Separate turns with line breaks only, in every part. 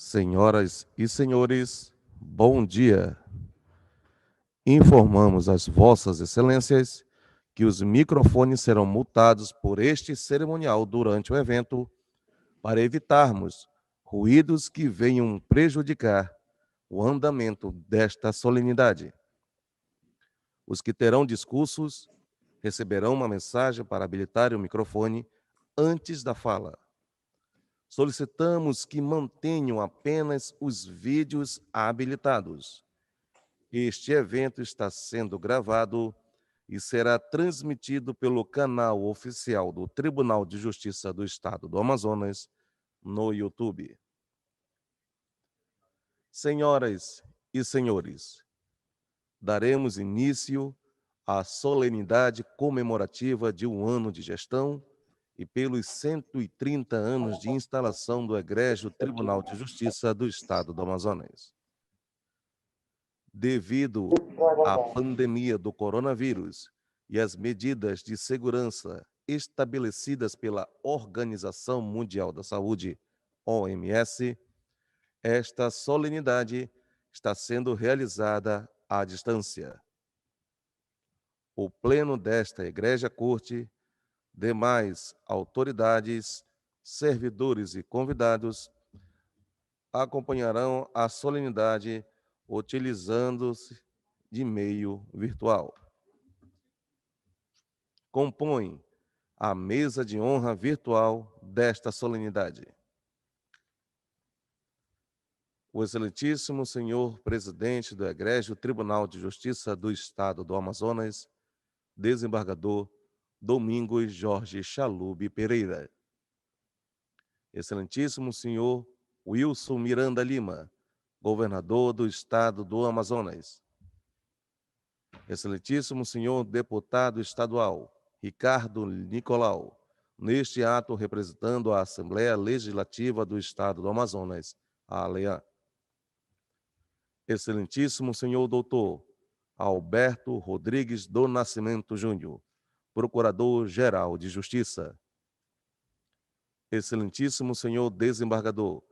Senhoras e senhores, bom dia. Informamos às vossas excelências que os microfones serão mutados por este cerimonial durante o evento para evitarmos ruídos que venham prejudicar o andamento desta solenidade. Os que terão discursos receberão uma mensagem para habilitar o microfone antes da fala. Solicitamos que mantenham apenas os vídeos habilitados. Este evento está sendo gravado e será transmitido pelo canal oficial do Tribunal de Justiça do Estado do Amazonas no YouTube. Senhoras e senhores, daremos início à solenidade comemorativa de um ano de gestão e pelos 130 anos de instalação do Egrégio Tribunal de Justiça do Estado do Amazonas. Devido à pandemia do coronavírus e às medidas de segurança estabelecidas pela Organização Mundial da Saúde, OMS, esta solenidade está sendo realizada à distância. O pleno desta Igreja Corte, demais autoridades, servidores e convidados acompanharão a solenidade utilizando-se de meio virtual. Compõe a mesa de honra virtual desta solenidade o excelentíssimo senhor presidente do Egrégio Tribunal de Justiça do Estado do Amazonas, desembargador Domingos Jorge Chalub Pereira. Excelentíssimo senhor Wilson Miranda Lima, governador do Estado do Amazonas. Excelentíssimo senhor deputado estadual Ricardo Nicolau, neste ato representando a Assembleia Legislativa do Estado do Amazonas, a ALEA. Excelentíssimo senhor doutor Alberto Rodrigues do Nascimento Júnior, Procurador-Geral de Justiça. Excelentíssimo senhor desembargador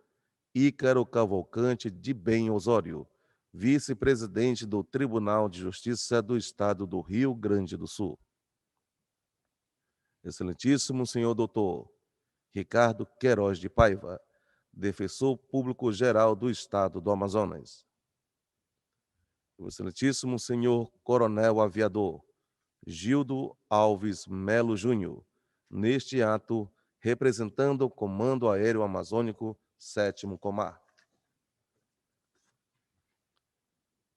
Ícaro Cavalcante de Bem Osório, vice-presidente do Tribunal de Justiça do Estado do Rio Grande do Sul. Excelentíssimo senhor doutor Ricardo Queiroz de Paiva, defensor público-geral do Estado do Amazonas. O excelentíssimo senhor coronel aviador Gildo Alves Melo Júnior, neste ato representando o Comando Aéreo Amazônico 7º Comar.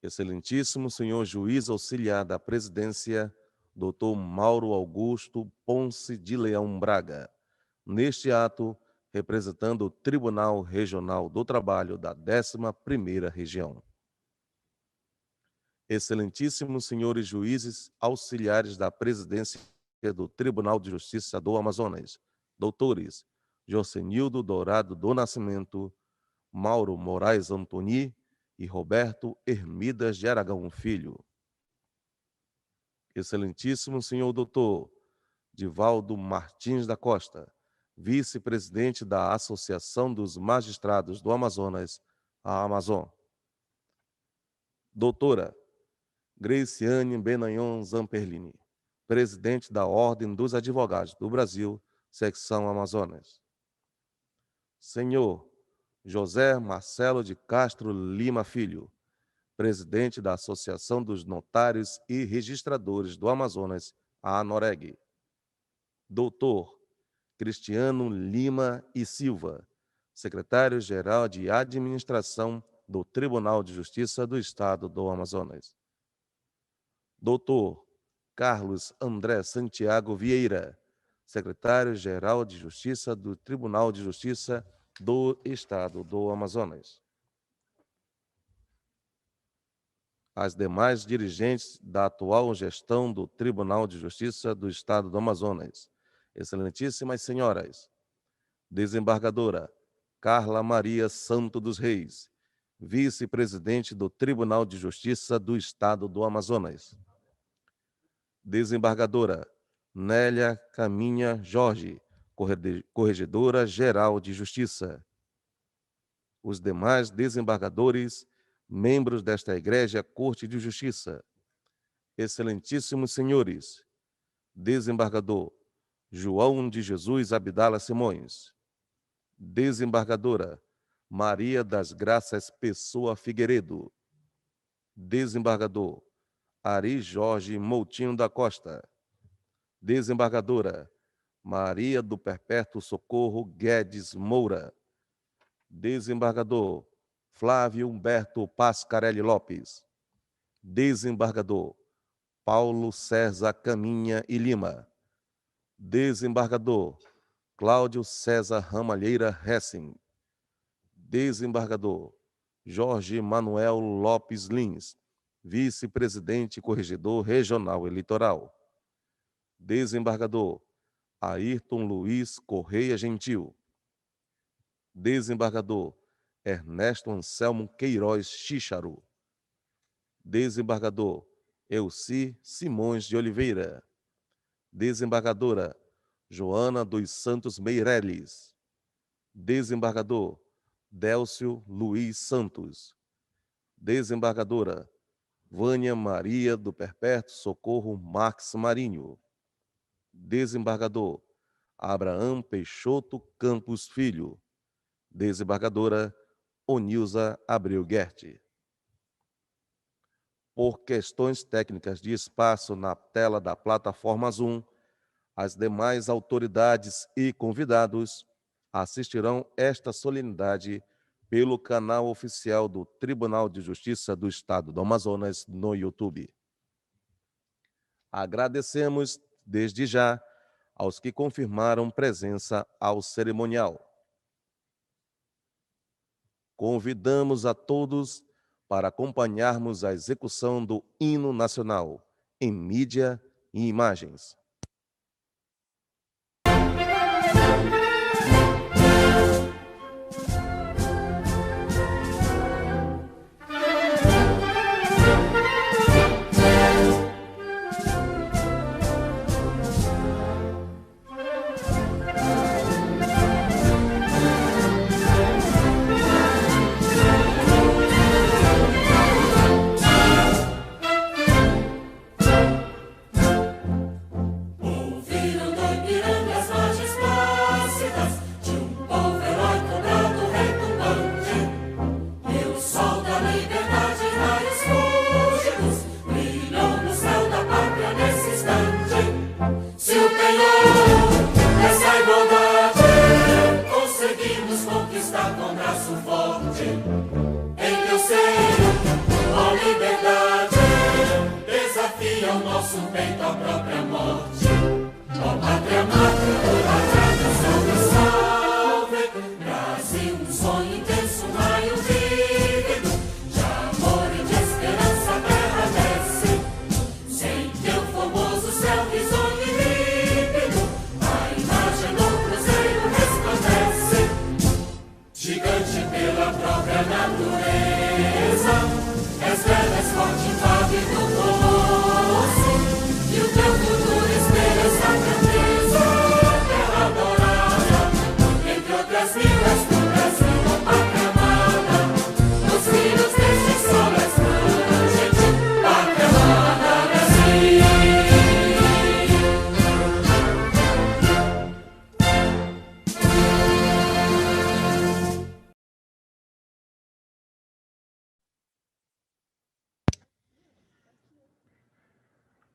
Excelentíssimo senhor juiz auxiliar da presidência, doutor Mauro Augusto Ponce de Leão Braga, neste ato representando o Tribunal Regional do Trabalho da 11ª Região. Excelentíssimos senhores juízes auxiliares da presidência do Tribunal de Justiça do Amazonas, doutores Josenildo Dourado do Nascimento, Mauro Moraes Antoni e Roberto Hermidas de Aragão Filho. Excelentíssimo senhor doutor Divaldo Martins da Costa, vice-presidente da Associação dos Magistrados do Amazonas, a Amazon. Doutora Graciane Benagnon Zamperlini, presidente da Ordem dos Advogados do Brasil, secção Amazonas. Senhor José Marcelo de Castro Lima Filho, presidente da Associação dos Notários e Registradores do Amazonas, a ANOREG. Doutor Cristiano Lima e Silva, secretário-geral de Administração do Tribunal de Justiça do Estado do Amazonas. Doutor Carlos André Santiago Vieira, secretário-geral de Justiça do Tribunal de Justiça do Estado do Amazonas. As demais dirigentes da atual gestão do Tribunal de Justiça do Estado do Amazonas. Excelentíssimas senhoras, desembargadora Carla Maria Santo dos Reis, vice-presidente do Tribunal de Justiça do Estado do Amazonas. Desembargadora Nélia Caminha Jorge, Corregedora-Geral de Justiça. os demais desembargadores, membros desta Egrégia Corte de Justiça, excelentíssimos senhores, desembargador João de Jesus Abdala Simões, desembargadora Maria das Graças Pessoa Figueiredo, desembargador Ari Jorge Moutinho da Costa, desembargadora Maria do Perpétuo Socorro Guedes Moura, desembargador Flávio Humberto Pascarelli Lopes, desembargador Paulo César Caminha e Lima, desembargador Cláudio César Ramalheira Hessing, desembargador Jorge Manuel Lopes Lins, vice-presidente corregedor regional eleitoral, desembargador Ayrton Luiz Correia Gentil, desembargador Ernesto Anselmo Queiroz Xícharo, desembargador Elci Simões de Oliveira, desembargadora Joana dos Santos Meireles, desembargador Délcio Luiz Santos, desembargadora Vânia Maria do Perpétuo Socorro Marques Marinho, desembargador Abraão Peixoto Campos Filho, desembargadora Onilza Abreu Guerti. Por questões técnicas de espaço na tela da plataforma Zoom, as demais autoridades e convidados assistirão esta solenidade pelo canal oficial do Tribunal de Justiça do Estado do Amazonas no YouTube. Agradecemos, desde já, aos que confirmaram presença ao cerimonial. Convidamos a todos para acompanharmos a execução do Hino Nacional, em mídia e imagens.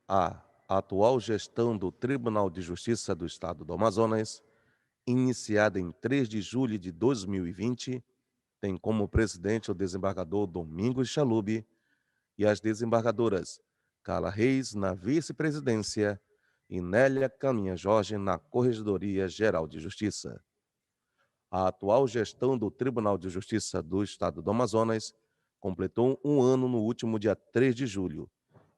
A atual gestão do Tribunal de Justiça do Estado do Amazonas, iniciada em 3 de julho de 2020, tem como presidente o desembargador Domingos Chalub e as desembargadoras Carla Reis na vice-presidência e Nélia Caminha Jorge na Corregedoria Geral de Justiça. A atual gestão do Tribunal de Justiça do Estado do Amazonas completou um ano no último dia 3 de julho,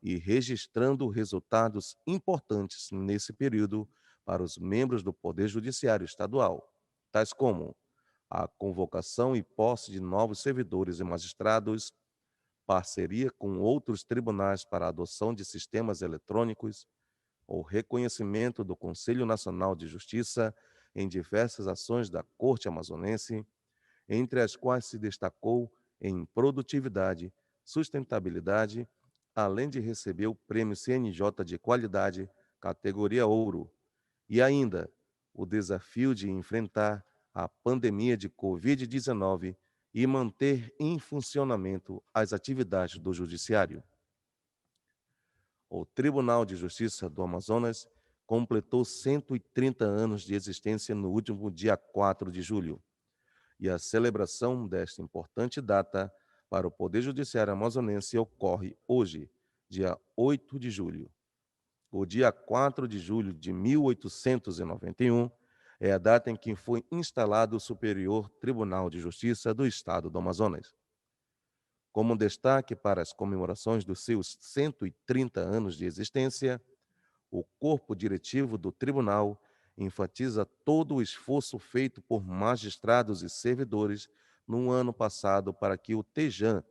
e registrando resultados importantes nesse período para os membros do Poder Judiciário Estadual, tais como a convocação e posse de novos servidores e magistrados, parceria com outros tribunais para a adoção de sistemas eletrônicos, o reconhecimento do Conselho Nacional de Justiça em diversas ações da Corte Amazonense entre as quais se destacou em produtividade, sustentabilidade, além de receber o Prêmio CNJ de Qualidade, categoria Ouro, e ainda o desafio de enfrentar a pandemia de Covid-19 e manter em funcionamento as atividades do Judiciário. O Tribunal de Justiça do Amazonas completou 130 anos de existência no último dia 4 de julho, e a celebração desta importante data para o Poder Judiciário amazonense ocorre hoje, dia 8 de julho. O dia 4 de julho de 1891 é a data em que foi instalado o Superior Tribunal de Justiça do Estado do Amazonas. Como destaque para as comemorações dos seus 130 anos de existência, o corpo diretivo do tribunal enfatiza todo o esforço feito por magistrados e servidores no ano passado para que o TEJAM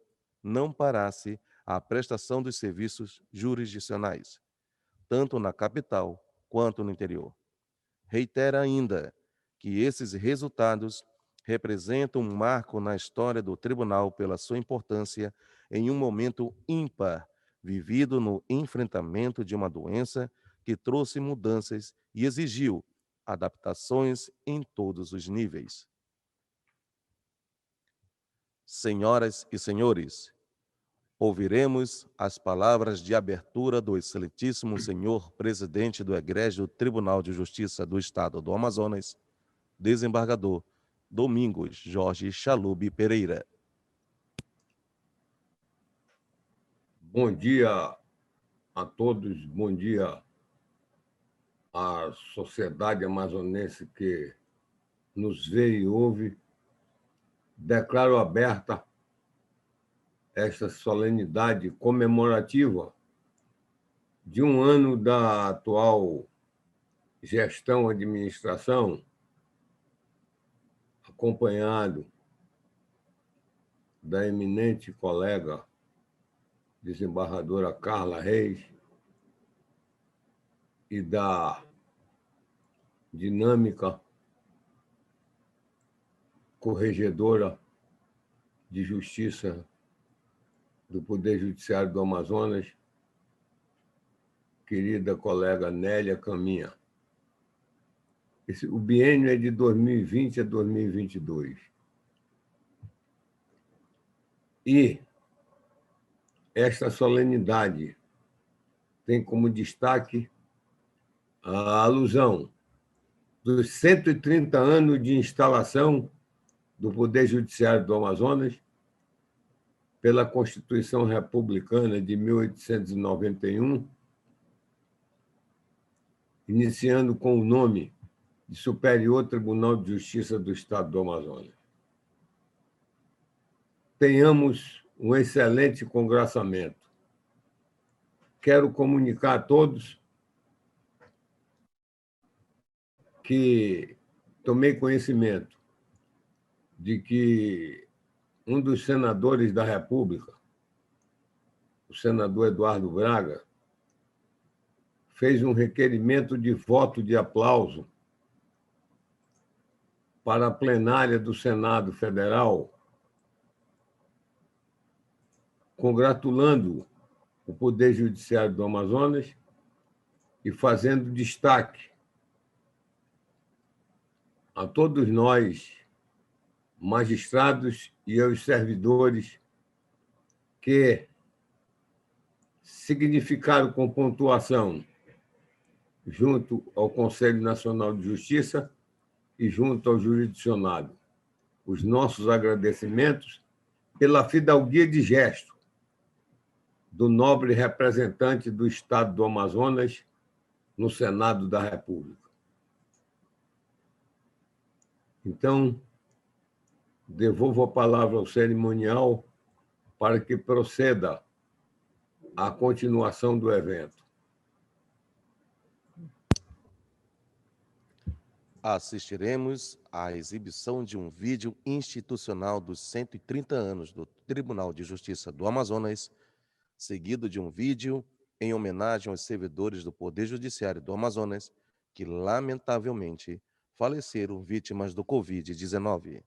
não parasse a prestação dos serviços jurisdicionais, tanto na capital quanto no interior. Reitera ainda que esses resultados representam um marco na história do tribunal pela sua importância em um momento ímpar vivido no enfrentamento de uma doença que trouxe mudanças e exigiu adaptações em todos os níveis. Senhoras e senhores, ouviremos as palavras de abertura do excelentíssimo senhor presidente do Egrégio Tribunal de Justiça do Estado do Amazonas, desembargador Domingos Jorge Chalub Pereira.
Bom dia a todos, bom dia à sociedade amazonense que nos vê e ouve. Declaro aberta esta solenidade comemorativa de um ano da atual gestão, administração, acompanhado da eminente colega desembargadora Carla Reis e da dinâmica corregedora de Justiça do Poder Judiciário do Amazonas, querida colega Nélia Caminha. O biênio é de 2020 a 2022. E esta solenidade tem como destaque a alusão dos 130 anos de instalação do Poder Judiciário do Amazonas pela Constituição Republicana de 1891, iniciando com o nome de Superior Tribunal de Justiça do Estado do Amazonas. Tenhamos um excelente congraçamento. Quero comunicar a todos que tomei conhecimento de que um dos senadores da República, o senador Eduardo Braga, fez um requerimento de voto de aplauso para a plenária do Senado Federal, congratulando o Poder Judiciário do Amazonas e fazendo destaque a todos nós, magistrados e aos servidores, que significaram com pontuação junto ao Conselho Nacional de Justiça e junto ao jurisdicionado. Os nossos agradecimentos pela fidalguia de gesto do nobre representante do Estado do Amazonas no Senado da República. Então, devolvo a palavra ao cerimonial para que proceda a continuação do evento.
Assistiremos à exibição de um vídeo institucional dos 130 anos do Tribunal de Justiça do Amazonas, seguido de um vídeo em homenagem aos servidores do Poder Judiciário do Amazonas que, lamentavelmente, faleceram vítimas do Covid-19.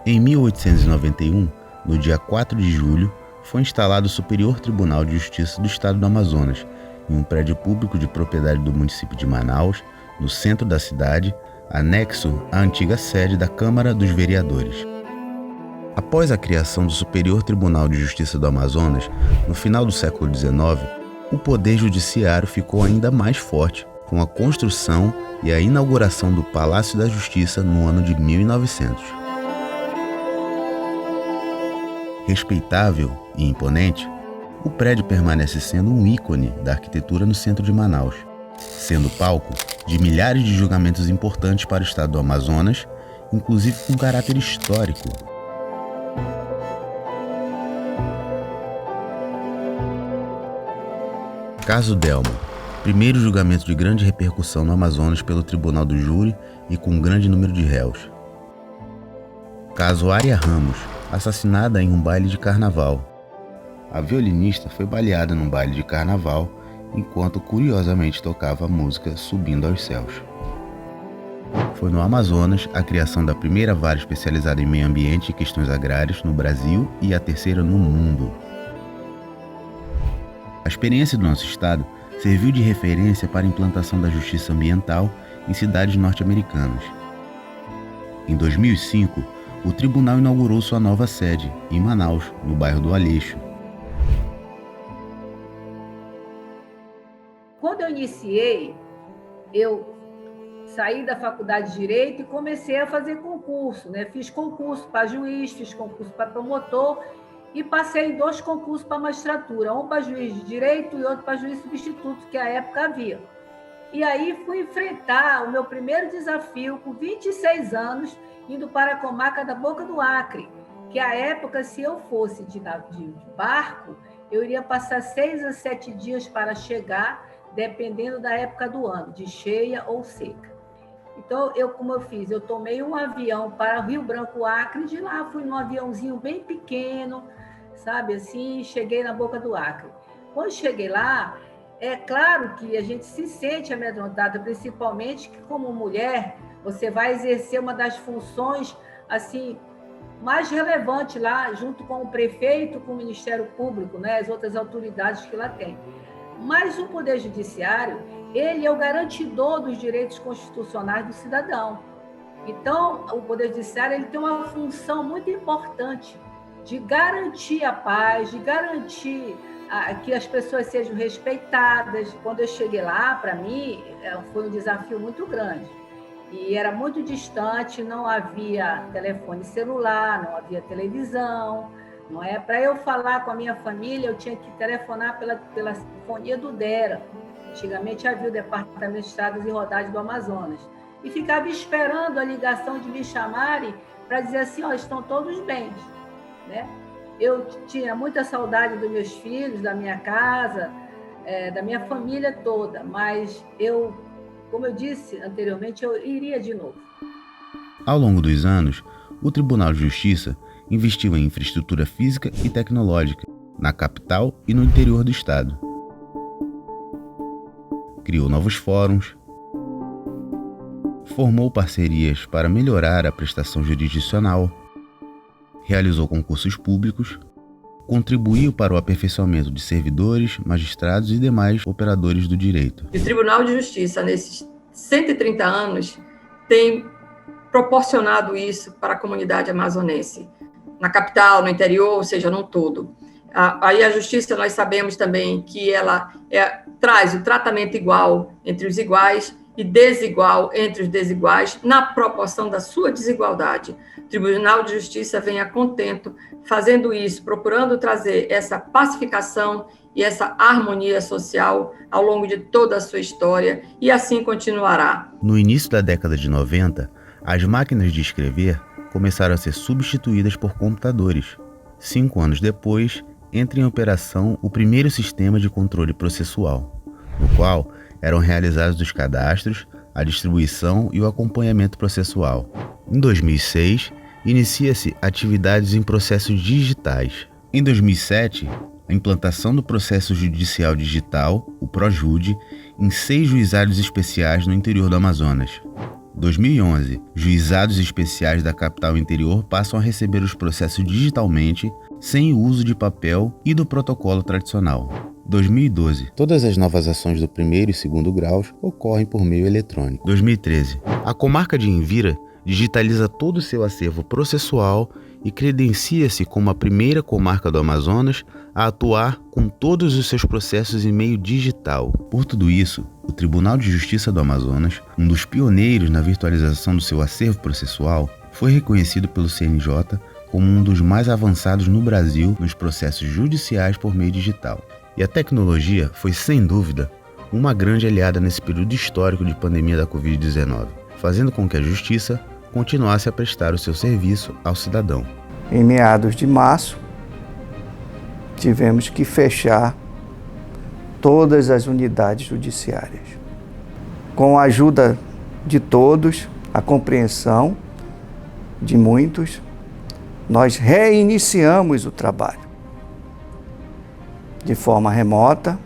Em 1891, no dia 4 de julho, foi instalado o Superior Tribunal de Justiça do Estado do Amazonas, em um prédio público de propriedade do município de Manaus, no centro da cidade, anexo à antiga sede da Câmara dos Vereadores. Após a criação do Superior Tribunal de Justiça do Amazonas, no final do século XIX, o poder judiciário ficou ainda mais forte, com a construção e a inauguração do Palácio da Justiça no ano de 1900. Respeitável e imponente, o prédio permanece sendo um ícone da arquitetura no centro de Manaus, sendo palco de milhares de julgamentos importantes para o estado do Amazonas, inclusive com caráter histórico. Caso Delma, primeiro julgamento de grande repercussão no Amazonas pelo Tribunal do Júri e com um grande número de réus. Caso Aria Ramos, assassinada em um baile de carnaval. A violinista foi baleada num baile de carnaval, enquanto curiosamente tocava a música Subindo aos Céus. Foi no Amazonas a criação da primeira vara especializada em meio ambiente e questões agrárias no Brasil e a terceira no mundo. A experiência do nosso estado serviu de referência para a implantação da justiça ambiental em cidades norte-americanas. Em 2005, o tribunal inaugurou sua nova sede, em Manaus, no bairro do Aleixo.
Quando eu iniciei, eu saí da faculdade de Direito e comecei a fazer concurso, né? Fiz concurso para juiz, fiz concurso para promotor e passei 2 concursos para magistratura, um para juiz de direito e outro para juiz substituto, que à época havia. E aí fui enfrentar o meu primeiro desafio com 26 anos, indo para a comarca da Boca do Acre, que à época, se eu fosse de barco, eu iria passar 6 a 7 dias para chegar, dependendo da época do ano, de cheia ou seca. Então, como eu fiz? Eu tomei um avião para Rio Branco, Acre, de lá fui num aviãozinho bem pequeno, sabe, assim, cheguei na Boca do Acre. Quando cheguei lá, é claro que a gente se sente amedrontada, principalmente que como mulher, você vai exercer uma das funções, assim, mais relevantes lá, junto com o prefeito, com o Ministério Público, né, as outras autoridades que lá tem. Mas o Poder Judiciário, ele é o garantidor dos direitos constitucionais do cidadão. Então, o Poder Judiciário ele tem uma função muito importante de garantir a paz, de garantir que as pessoas sejam respeitadas. Quando eu cheguei lá, para mim, foi um desafio muito grande. E era muito distante, não havia telefone celular, não havia televisão, não é? Para eu falar com a minha família, eu tinha que telefonar pela sinfonia do DERA. Antigamente havia o Departamento de Estradas e Rodagens do Amazonas. E ficava esperando a ligação de me chamarem para dizer assim, estão todos bem, né? Eu tinha muita saudade dos meus filhos, da minha casa, da minha família toda, mas como eu disse anteriormente, eu iria de novo.
Ao longo dos anos, o Tribunal de Justiça investiu em infraestrutura física e tecnológica, na capital e no interior do estado. Criou novos fóruns, formou parcerias para melhorar a prestação jurisdicional, realizou concursos públicos, contribuiu para o aperfeiçoamento de servidores, magistrados e demais operadores do direito.
O Tribunal de Justiça, nesses 130 anos, tem proporcionado isso para a comunidade amazonense, na capital, no interior, ou seja, no todo. Aí a justiça, nós sabemos também que ela traz o tratamento igual entre os iguais e desigual entre os desiguais, na proporção da sua desigualdade. O Tribunal de Justiça vem a contento fazendo isso, procurando trazer essa pacificação e essa harmonia social ao longo de toda a sua história, e assim continuará.
No início da década de 90, as máquinas de escrever começaram a ser substituídas por computadores. 5 anos depois, entra em operação o primeiro sistema de controle processual, no qual eram realizados os cadastros, a distribuição e o acompanhamento processual. Em 2006, inicia-se atividades em processos digitais. Em 2007, a implantação do processo judicial digital, o ProJude, em 6 juizados especiais no interior do Amazonas. 2011, juizados especiais da capital interior passam a receber os processos digitalmente, sem o uso de papel e do protocolo tradicional. 2012, todas as novas ações do primeiro e segundo graus ocorrem por meio eletrônico. 2013, a comarca de Envira digitaliza todo o seu acervo processual e credencia-se como a primeira comarca do Amazonas a atuar com todos os seus processos em meio digital. Por tudo isso, o Tribunal de Justiça do Amazonas, um dos pioneiros na virtualização do seu acervo processual, foi reconhecido pelo CNJ como um dos mais avançados no Brasil nos processos judiciais por meio digital. E a tecnologia foi, sem dúvida, uma grande aliada nesse período histórico de pandemia da Covid-19, fazendo com que a Justiça continuasse a prestar o seu serviço ao cidadão.
Em meados de março, tivemos que fechar todas as unidades judiciárias. Com a ajuda de todos, a compreensão de muitos, nós reiniciamos o trabalho de forma remota.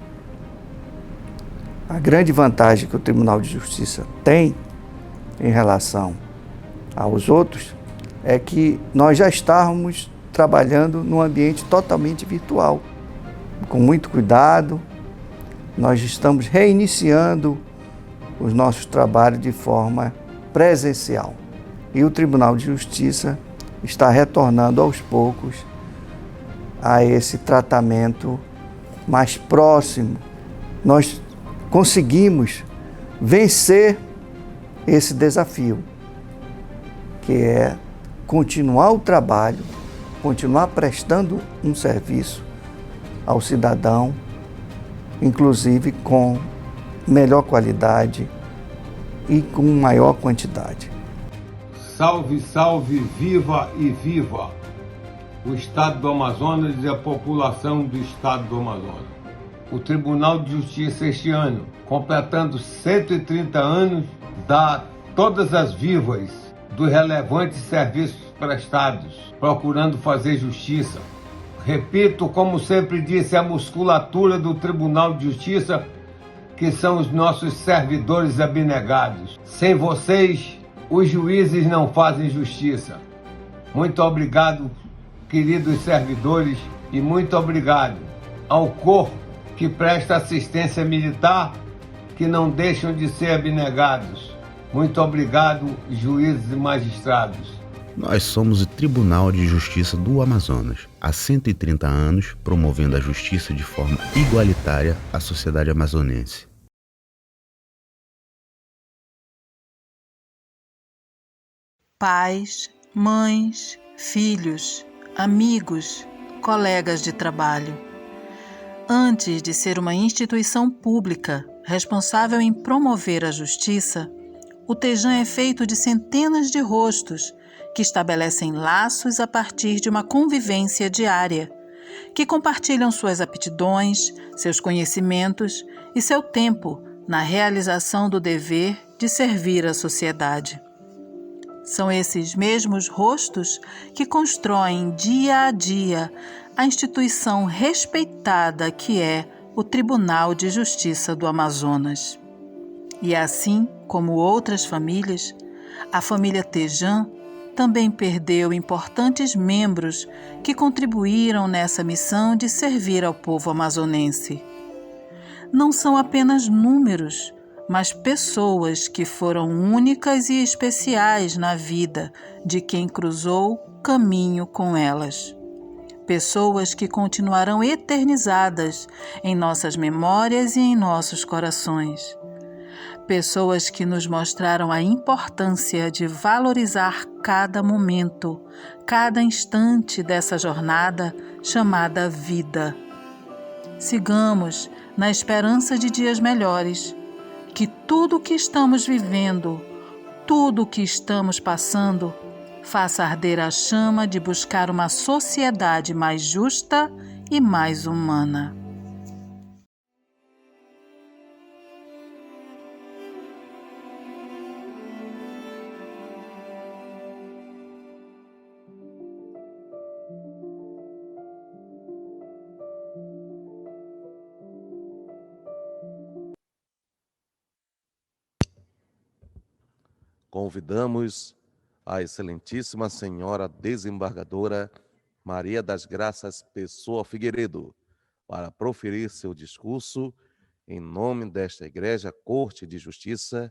A grande vantagem que o Tribunal de Justiça tem em relação aos outros é que nós já estávamos trabalhando num ambiente totalmente virtual. Com muito cuidado, nós estamos reiniciando os nossos trabalhos de forma presencial. E o Tribunal de Justiça está retornando aos poucos a esse tratamento mais próximo. Nós conseguimos vencer esse desafio, que é continuar o trabalho, continuar prestando um serviço ao cidadão, inclusive com melhor qualidade e com maior quantidade.
Salve, salve, viva e viva o Estado do Amazonas e a população do Estado do Amazonas. O Tribunal de Justiça este ano, completando 130 anos, dá todas as vivas dos relevantes serviços prestados, procurando fazer justiça. Repito, como sempre disse, a musculatura do Tribunal de Justiça, que são os nossos servidores abnegados. Sem vocês, os juízes não fazem justiça. Muito obrigado, queridos servidores, e muito obrigado ao corpo que presta assistência militar, que não deixam de ser abnegados. Muito obrigado, juízes e magistrados.
Nós somos o Tribunal de Justiça do Amazonas, há 130 anos, promovendo a justiça de forma igualitária à sociedade amazonense.
Pais, mães, filhos, amigos, colegas de trabalho. Antes de ser uma instituição pública responsável em promover a justiça, o TEJAN é feito de centenas de rostos que estabelecem laços a partir de uma convivência diária, que compartilham suas aptidões, seus conhecimentos e seu tempo na realização do dever de servir a sociedade. São esses mesmos rostos que constroem dia a dia a instituição respeitada que é o Tribunal de Justiça do Amazonas. E assim como outras famílias, a família TEJAN também perdeu importantes membros que contribuíram nessa missão de servir ao povo amazonense. Não são apenas números, mas pessoas que foram únicas e especiais na vida de quem cruzou caminho com elas. Pessoas que continuarão eternizadas em nossas memórias e em nossos corações. Pessoas que nos mostraram a importância de valorizar cada momento, cada instante dessa jornada chamada vida. Sigamos na esperança de dias melhores, que tudo o que estamos vivendo, tudo o que estamos passando, faça arder a chama de buscar uma sociedade mais justa e mais humana.
convidamos a excelentíssima senhora desembargadora Maria das Graças Pessoa Figueiredo para proferir seu discurso em nome desta Igreja Corte de Justiça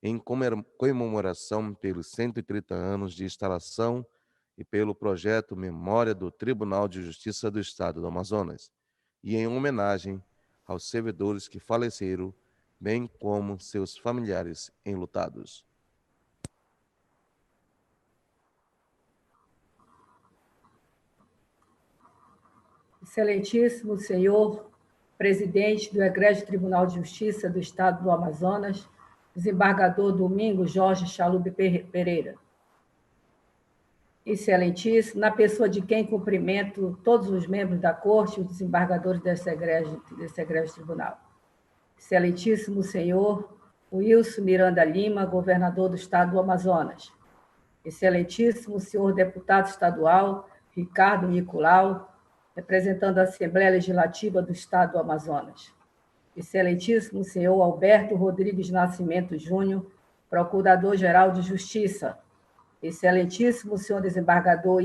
em comemoração pelos 130 anos de instalação e pelo projeto Memória do Tribunal de Justiça do Estado do Amazonas, e em homenagem aos servidores que faleceram, bem como seus familiares enlutados.
Excelentíssimo senhor presidente do Egrégio Tribunal de Justiça do Estado do Amazonas, desembargador Domingos Jorge Chalub Pereira. Excelentíssimo, na pessoa de quem cumprimento todos os membros da Corte e os desembargadores desse egrégio tribunal. Excelentíssimo senhor Wilson Miranda Lima, governador do Estado do Amazonas. Excelentíssimo senhor deputado estadual Ricardo Nicolau, representando a Assembleia Legislativa do Estado do Amazonas. Excelentíssimo senhor Alberto Rodrigues Nascimento Júnior, Procurador-Geral de Justiça. Excelentíssimo senhor desembargador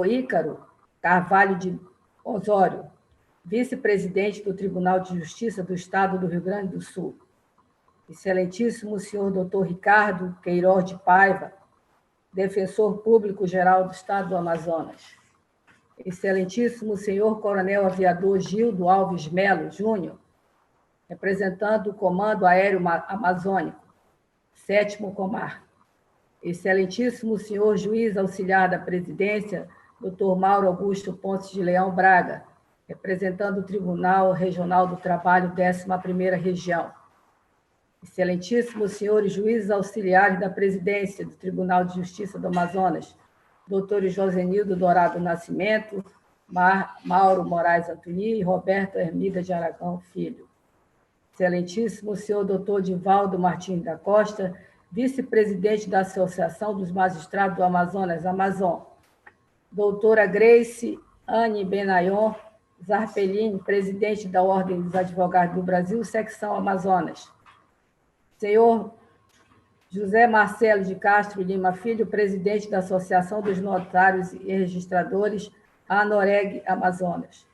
Ícaro Carvalho de Osório, vice-presidente do Tribunal de Justiça do Estado do Rio Grande do Sul. Excelentíssimo senhor doutor Ricardo Queiroz de Paiva, defensor público-geral do Estado do Amazonas. Excelentíssimo senhor coronel aviador Gildo Alves Melo Júnior, representando o Comando Aéreo Amazônico, 7º Comar. Excelentíssimo senhor juiz auxiliar da Presidência, Dr. Mauro Augusto Pontes de Leão Braga, representando o Tribunal Regional do Trabalho, 11ª Região. Excelentíssimos senhores juízes auxiliares da Presidência do Tribunal de Justiça do Amazonas, doutores Josenildo Dourado Nascimento, Mauro Moraes Antoni e Roberto Hermida de Aragão Filho. Excelentíssimo senhor doutor Divaldo Martins da Costa, vice-presidente da Associação dos Magistrados do Amazonas, Amazon. Doutora Grace Anne Benayon Zarpellini, presidente da Ordem dos Advogados do Brasil, secção Amazonas. Senhor José Marcelo de Castro Lima Filho, presidente da Associação dos Notários e Registradores, ANOREG Amazonas.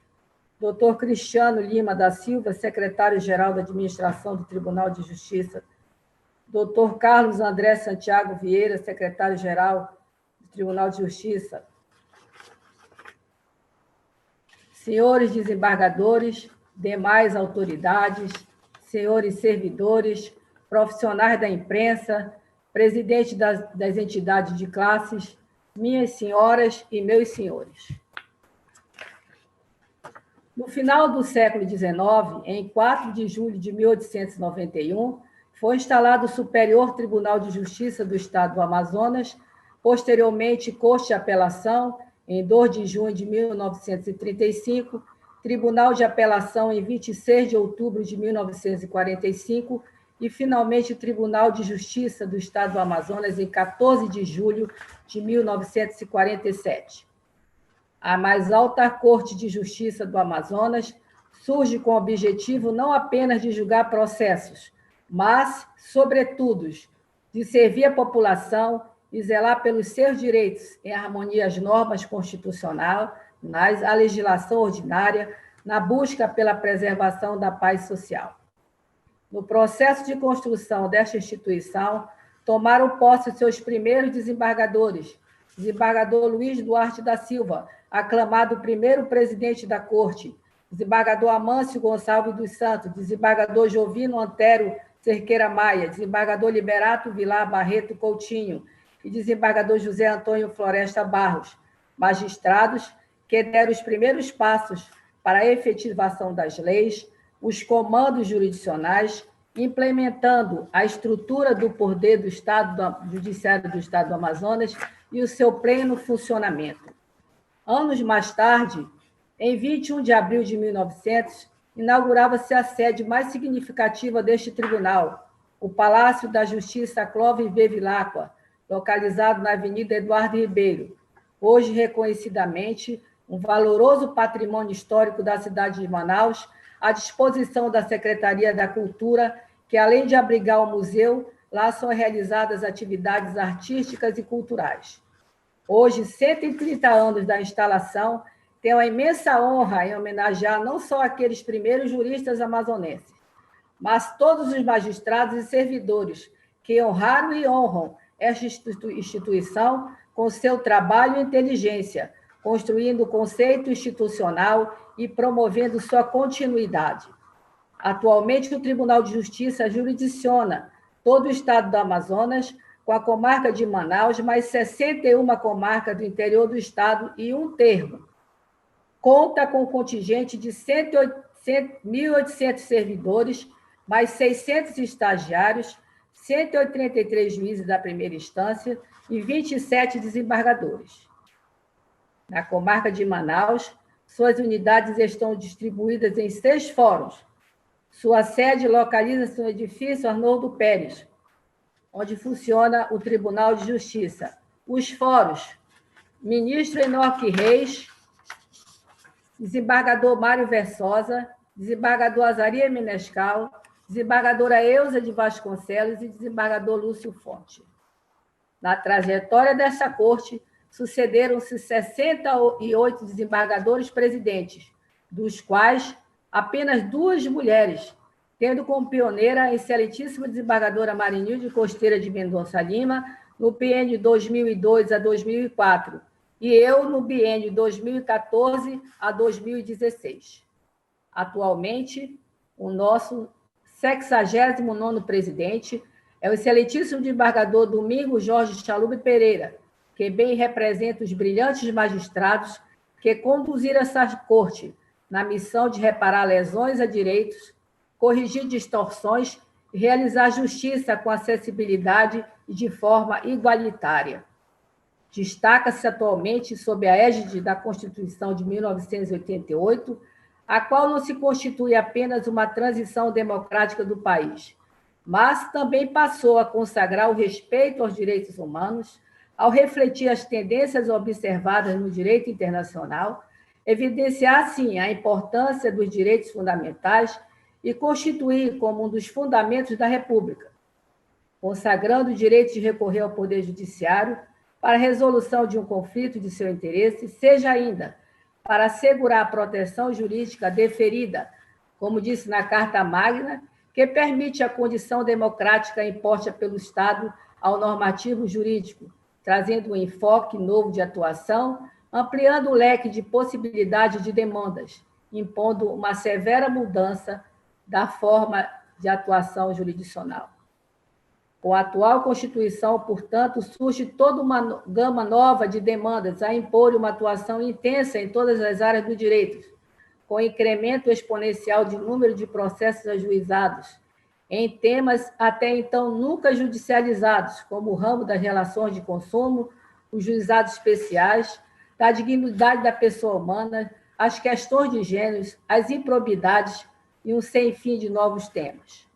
Doutor Cristiano Lima da Silva, secretário-geral da Administração do Tribunal de Justiça. Doutor Carlos André Santiago Vieira, secretário-geral do Tribunal de Justiça. Senhores desembargadores, demais autoridades, senhores servidores, profissionais da imprensa, presidente das entidades de classes, minhas senhoras e meus senhores. No final do século XIX, em 4 de julho de 1891, foi instalado o Superior Tribunal de Justiça do Estado do Amazonas, posteriormente Corte de Apelação, em 2 de junho de 1935, Tribunal de Apelação em 26 de outubro de 1945 e, finalmente, o Tribunal de Justiça do Estado do Amazonas em 14 de julho de 1947. A mais alta Corte de Justiça do Amazonas surge com o objetivo não apenas de julgar processos, mas, sobretudo, de servir a população e zelar pelos seus direitos em harmonia às normas constitucionais, à legislação ordinária, na busca pela preservação da paz social. No processo de construção desta instituição, tomaram posse seus primeiros desembargadores, desembargador Luiz Duarte da Silva, aclamado primeiro presidente da Corte, desembargador Amâncio Gonçalves dos Santos, desembargador Jovino Antero Cerqueira Maia, desembargador Liberato Vilar Barreto Coutinho e desembargador José Antônio Floresta Barros, magistrados que deram os primeiros passos para a efetivação das leis, os comandos jurisdicionais, implementando a estrutura do poder do Estado Judiciário do Estado do Amazonas e o seu pleno funcionamento. Anos mais tarde, em 21 de abril de 1900, inaugurava-se a sede mais significativa deste tribunal, o Palácio da Justiça Clóvis Bevilacqua, localizado na Avenida Eduardo Ribeiro, hoje reconhecidamente um valoroso patrimônio histórico da cidade de Manaus, à disposição da Secretaria da Cultura, que, além de abrigar o museu, lá são realizadas atividades artísticas e culturais. Hoje, 130 anos da instalação, tenho a imensa honra em homenagear não só aqueles primeiros juristas amazonenses, mas todos os magistrados e servidores que honraram e honram esta instituição com seu trabalho e inteligência, construindo o conceito institucional e promovendo sua continuidade. Atualmente, o Tribunal de Justiça jurisdiciona todo o estado do Amazonas, com a comarca de Manaus, mais 61 comarcas do interior do estado e um termo. Conta com um contingente de 1.800 servidores, mais 600 estagiários, 183 juízes da primeira instância e 27 desembargadores. Na comarca de Manaus, suas unidades estão distribuídas em 6 fóruns. Sua sede localiza-se no edifício Arnoldo Pérez, onde funciona o Tribunal de Justiça. Os fóruns: ministro Enoque Reis, desembargador Mário Versosa, desembargador Azaria Menescal, desembargadora Eusa de Vasconcelos e desembargador Lúcio Fonte. Na trajetória dessa corte, sucederam-se 68 desembargadores presidentes, dos quais apenas 2 mulheres, tendo como pioneira a excelentíssima desembargadora Marinilde Costeira de Mendonça Lima, no biênio 2002 a 2004, e eu no biênio 2014 a 2016. Atualmente, o nosso 69º presidente é o excelentíssimo desembargador Domingos Jorge Chalub Pereira, que bem representa os brilhantes magistrados que conduziram essa corte na missão de reparar lesões a direitos, corrigir distorções e realizar justiça com acessibilidade e de forma igualitária. Destaca-se atualmente sob a égide da Constituição de 1988, a qual não se constitui apenas uma transição democrática do país, mas também passou a consagrar o respeito aos direitos humanos, ao refletir as tendências observadas no direito internacional, evidenciar, assim, a importância dos direitos fundamentais e constituir como um dos fundamentos da República, consagrando o direito de recorrer ao Poder Judiciário para a resolução de um conflito de seu interesse, seja ainda para assegurar a proteção jurídica deferida, como disse na Carta Magna, que permite a condição democrática imposta pelo Estado ao normativo jurídico, trazendo um enfoque novo de atuação, ampliando o leque de possibilidades de demandas, impondo uma severa mudança da forma de atuação jurisdicional. Com a atual Constituição, portanto, surge toda uma gama nova de demandas a impor uma atuação intensa em todas as áreas do direito, com incremento exponencial de número de processos ajuizados, em temas até então nunca judicializados, como o ramo das relações de consumo, os juizados especiais, da dignidade da pessoa humana, as questões de gêneros, as improbidades e um sem fim de novos temas.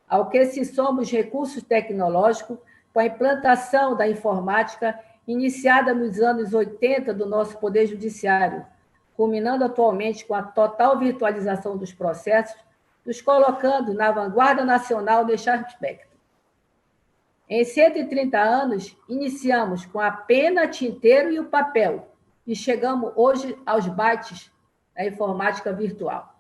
Ao que se soma os recursos tecnológicos, com a implantação da informática iniciada nos anos 80 do nosso Poder Judiciário, culminando atualmente com a total virtualização dos processos, nos colocando na vanguarda nacional deste aspecto. Em 130 anos, iniciamos com a pena, tinteiro e o papel, e chegamos hoje aos bytes da informática virtual.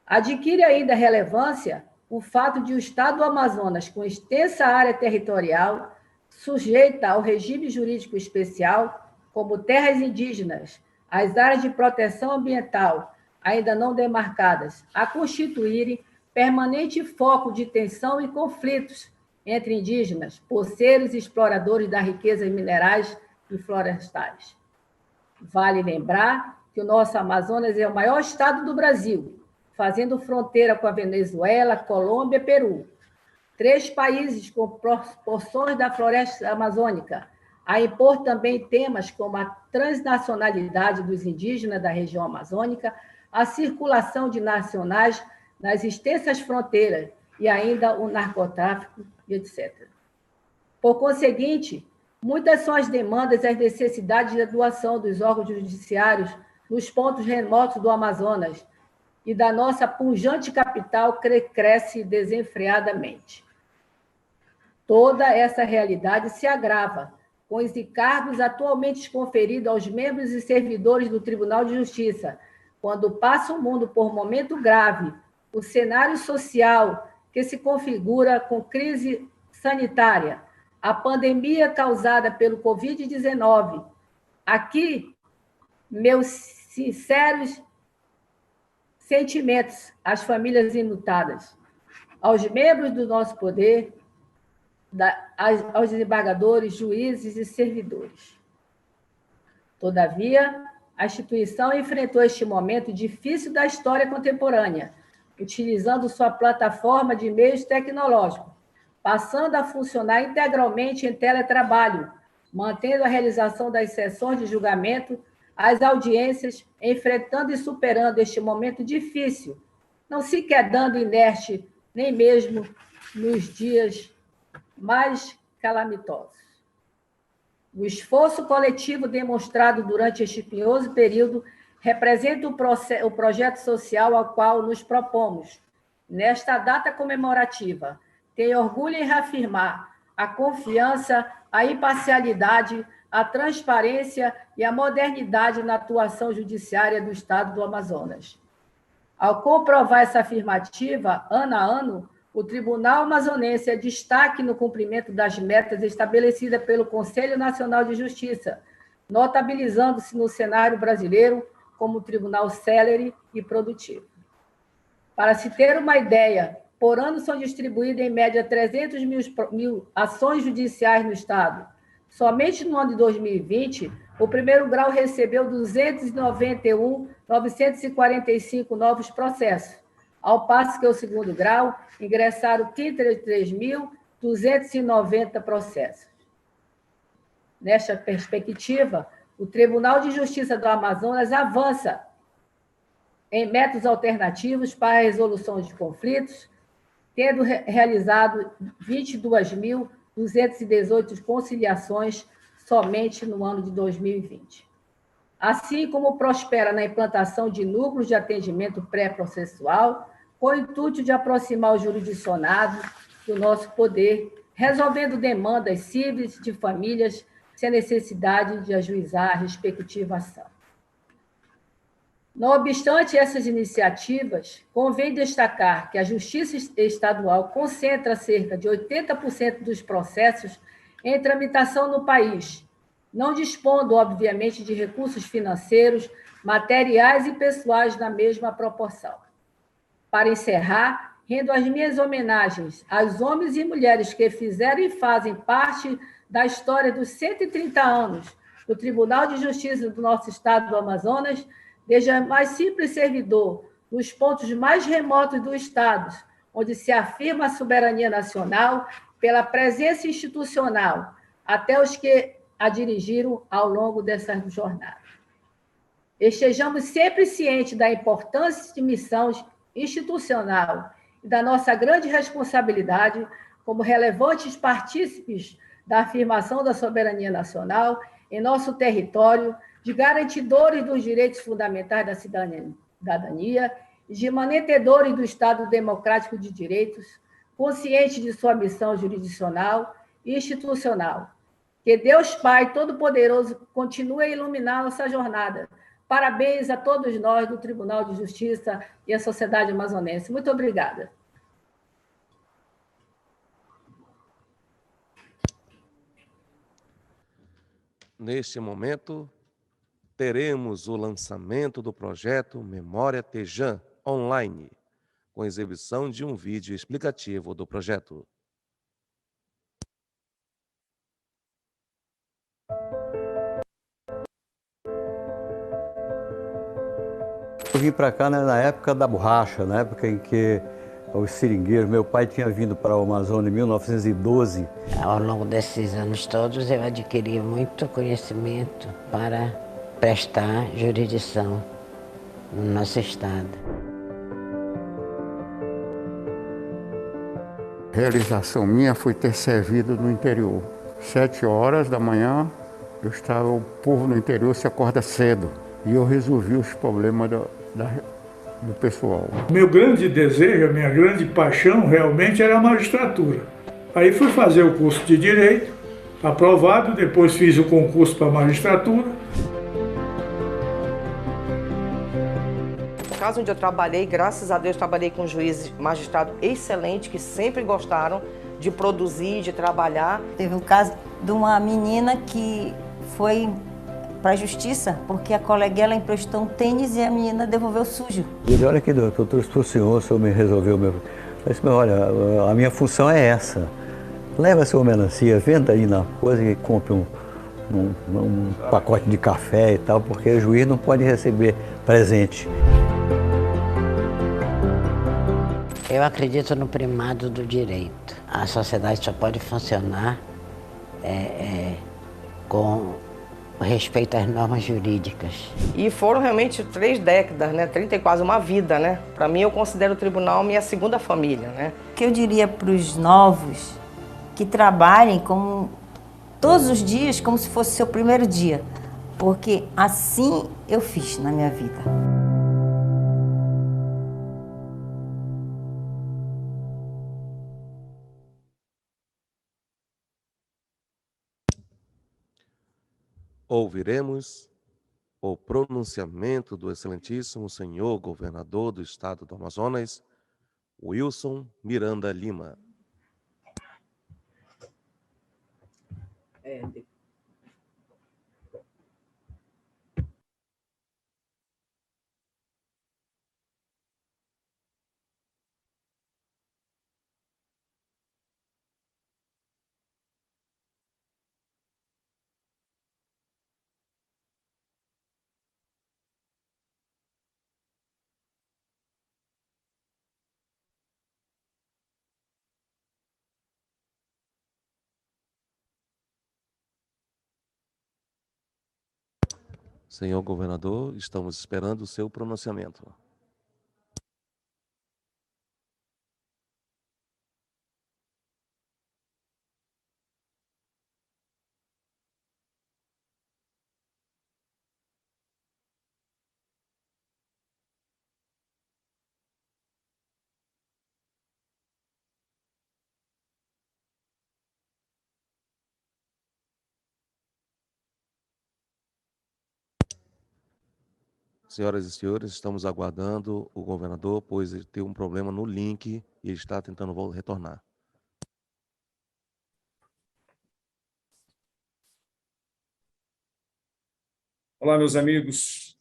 Adquire ainda relevância o fato de o Estado do Amazonas, com extensa área territorial, sujeita ao regime jurídico especial, como terras indígenas, as áreas de proteção ambiental, ainda não demarcadas, a constituírem permanente foco de tensão e conflitos entre indígenas, poceiros e exploradores das riquezas minerais e florestais. Vale lembrar que o nosso Amazonas é o maior estado do Brasil, fazendo fronteira com a Venezuela, Colômbia e Peru. 3 países com porções da floresta amazônica, a impor também temas como a transnacionalidade dos indígenas da região amazônica, a circulação de nacionais nas extensas fronteiras e ainda o narcotráfico, etc. Por conseguinte, muitas são as demandas e as necessidades de atuação dos órgãos judiciários nos pontos remotos do Amazonas, e da nossa pujante capital cresce desenfreadamente. Toda essa realidade se agrava com os encargos atualmente conferidos aos membros e servidores do Tribunal de Justiça, quando passa o mundo por momento grave, o cenário social que se configura com crise sanitária, a pandemia causada pelo Covid-19. Aqui, meus sinceros sentimentos às famílias enlutadas, aos membros do nosso poder, aos desembargadores, juízes e servidores. Todavia, a instituição enfrentou este momento difícil da história contemporânea, utilizando sua plataforma de meios tecnológicos, passando a funcionar integralmente em teletrabalho, mantendo a realização das sessões de julgamento, as audiências, enfrentando e superando este momento difícil, não se quedando inerte nem mesmo nos dias mais calamitosos. O esforço coletivo demonstrado durante este espinhoso período representa o projeto social ao qual nos propomos. Nesta data comemorativa, tenho orgulho em reafirmar a confiança, a imparcialidade, a transparência e a modernidade na atuação judiciária do Estado do Amazonas. Ao comprovar essa afirmativa, ano a ano, o Tribunal Amazonense é destaque no cumprimento das metas estabelecidas pelo Conselho Nacional de Justiça, notabilizando-se no cenário brasileiro como tribunal célere e produtivo. Para se ter uma ideia, por ano são distribuídas em média 300 mil ações judiciais no Estado. Somente no ano de 2020, o primeiro grau recebeu 291.945 novos processos, ao passo que o segundo grau ingressaram 33.290 processos. Nesta perspectiva, o Tribunal de Justiça do Amazonas avança em métodos alternativos para a resolução de conflitos, tendo realizado 22.218 conciliações somente no ano de 2020. Assim como prospera na implantação de núcleos de atendimento pré-processual, com o intuito de aproximar o jurisdicionado do nosso poder, resolvendo demandas cíveis de famílias sem a necessidade de ajuizar a respectiva ação. Não obstante essas iniciativas, convém destacar que a Justiça Estadual concentra cerca de 80% dos processos em tramitação no país, não dispondo, obviamente, de recursos financeiros, materiais e pessoais na mesma proporção. Para encerrar, rendo as minhas homenagens aos homens e mulheres que fizeram e fazem parte da história dos 130 anos do Tribunal de Justiça do nosso Estado do Amazonas, desde o mais simples servidor, nos pontos mais remotos do Estado, onde se afirma a soberania nacional pela presença institucional, até os que a dirigiram ao longo dessa jornada. Estejamos sempre cientes da importância de missão institucional e da nossa grande responsabilidade como relevantes partícipes da afirmação da soberania nacional em nosso território, de garantidores dos direitos fundamentais da cidadania e de mantenedores do Estado democrático de direitos, conscientes de sua missão jurisdicional e institucional. Que Deus Pai Todo-Poderoso continue a iluminar nossa jornada. Parabéns a todos nós do Tribunal de Justiça e a sociedade amazonense. Muito obrigada.
Neste momento, teremos o lançamento do projeto Memória Tejan online, com exibição de um vídeo explicativo do projeto.
Eu vim para cá, né, na época da borracha, na época em que os seringueiros, meu pai tinha vindo para o Amazonas em 1912.
Ao longo desses anos todos eu adquiri muito conhecimento para prestar jurisdição no nosso estado.
A realização minha foi ter servido no interior. 7 horas da manhã, o povo no interior se acorda cedo e eu resolvi os problemas do pessoal.
Meu grande desejo, a minha grande paixão realmente era a magistratura. Aí fui fazer o curso de Direito, aprovado, depois fiz o concurso para a magistratura.
No caso onde eu trabalhei, graças a Deus, trabalhei com juízes, magistrados excelentes, que sempre gostaram de produzir, de trabalhar.
Teve o caso de uma menina que foi para a justiça porque a coleguinha emprestou um tênis e a menina devolveu sujo.
Ele, olha aqui, doutor, trouxe para o senhor me resolveu meu... Eu disse, olha, a minha função é essa. Leva a sua melancia, venda aí na coisa e compre um pacote de café e tal, porque o juiz não pode receber presente.
Eu acredito no primado do direito. A sociedade só pode funcionar com respeito às normas jurídicas.
E foram realmente 3 décadas, né? 30 e quase uma vida, né? Para mim, eu considero o tribunal minha segunda família, né?
O que eu diria para os novos que trabalhem como todos os dias como se fosse seu primeiro dia, porque assim eu fiz na minha vida.
Ouviremos o pronunciamento do excelentíssimo senhor governador do estado do Amazonas, Wilson Miranda Lima. Senhor governador, estamos esperando o seu pronunciamento. Senhoras e senhores, estamos aguardando o governador, pois ele tem um problema no link e ele está tentando retornar.
Olá, meus amigos.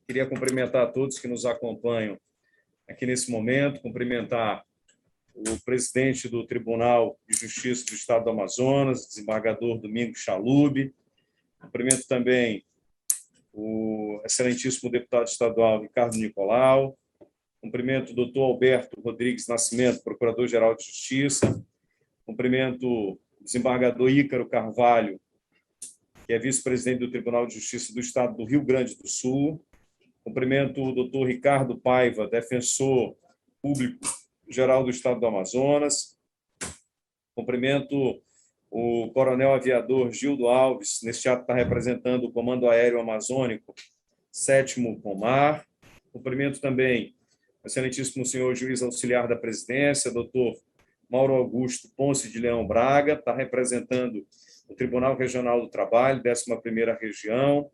Queria cumprimentar a todos que nos acompanham aqui nesse momento, cumprimentar o presidente do Tribunal de Justiça do Estado do Amazonas, desembargador Domingos Chalub. Cumprimento também o excelentíssimo deputado estadual Ricardo Nicolau. Cumprimento o doutor Alberto Rodrigues Nascimento, procurador-geral de Justiça. Cumprimento o desembargador Ícaro Carvalho, que é vice-presidente do Tribunal de Justiça do Estado do Rio Grande do Sul. Cumprimento o doutor Ricardo Paiva, defensor público-geral do Estado do Amazonas. Cumprimento o coronel aviador Gildo Alves, neste ato está representando o Comando Aéreo Amazônico, 7º Comar. Cumprimento também o excelentíssimo senhor juiz auxiliar da presidência, doutor Mauro Augusto Ponce de Leão Braga, está representando o Tribunal Regional do Trabalho, 11ª Região.